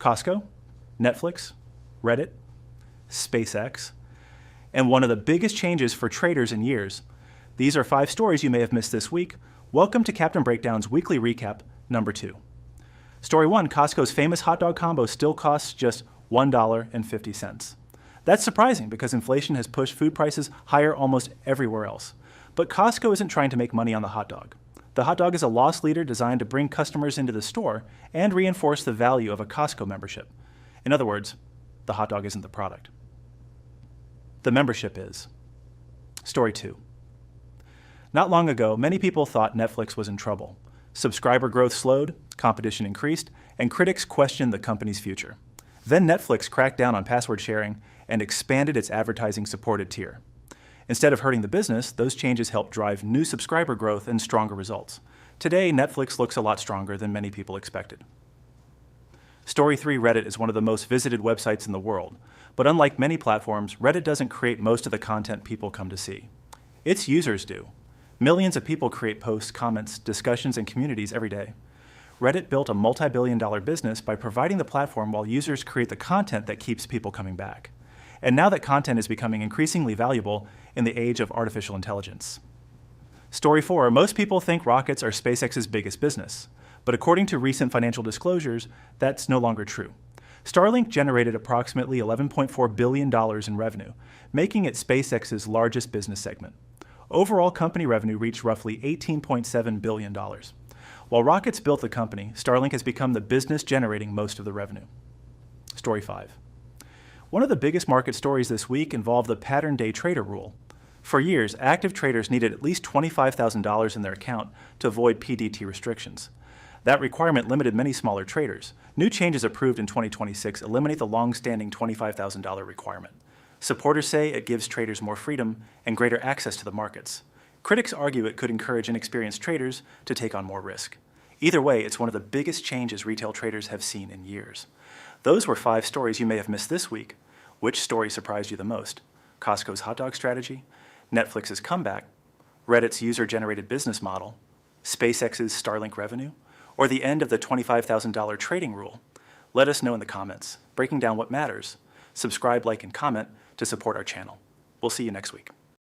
Costco, Netflix, Reddit, SpaceX, and one of the biggest changes for traders in years. These are 5 stories you may have missed this week. Welcome to Captain Breakdown's weekly recap, number 2. Story 1, Costco's famous hot dog combo still costs just $1.50. That's surprising because inflation has pushed food prices higher almost everywhere else. But Costco isn't trying to make money on the hot dog. The hot dog is a loss leader designed to bring customers into the store and reinforce the value of a Costco membership. In other words, the hot dog isn't the product. The membership is. Story 2. Not long ago, many people thought Netflix was in trouble. Subscriber growth slowed, competition increased, and critics questioned the company's future. Then Netflix cracked down on password sharing and expanded its advertising-supported tier. Instead of hurting the business, those changes helped drive new subscriber growth and stronger results. Today, Netflix looks a lot stronger than many people expected. Story 3, Reddit is one of the most visited websites in the world, but unlike many platforms, Reddit doesn't create most of the content people come to see. Its users do. Millions of people create posts, comments, discussions, and communities every day. Reddit built a multi-billion-dollar business by providing the platform while users create the content that keeps people coming back. And now that content is becoming increasingly valuable in the age of artificial intelligence. Story 4, most people think rockets are SpaceX's biggest business, but according to recent financial disclosures, that's no longer true. Starlink generated approximately $11.4 billion in revenue, making it SpaceX's largest business segment. Overall company revenue reached roughly $18.7 billion. While rockets built the company, Starlink has become the business generating most of the revenue. Story 5. One of the biggest market stories this week involved the pattern day trader rule. For years, active traders needed at least $25,000 in their account to avoid PDT restrictions. That requirement limited many smaller traders. New changes approved in 2026 eliminate the long-standing $25,000 requirement. Supporters say it gives traders more freedom and greater access to the markets. Critics argue it could encourage inexperienced traders to take on more risk. Either way, it's one of the biggest changes retail traders have seen in years. Those were 5 stories you may have missed this week. Which story surprised you the most? Costco's hot dog strategy, Netflix's comeback, Reddit's user-generated business model, SpaceX's Starlink revenue, or the end of the $25,000 trading rule? Let us know in the comments. Breaking down what matters. Subscribe, like, and comment to support our channel. We'll see you next week.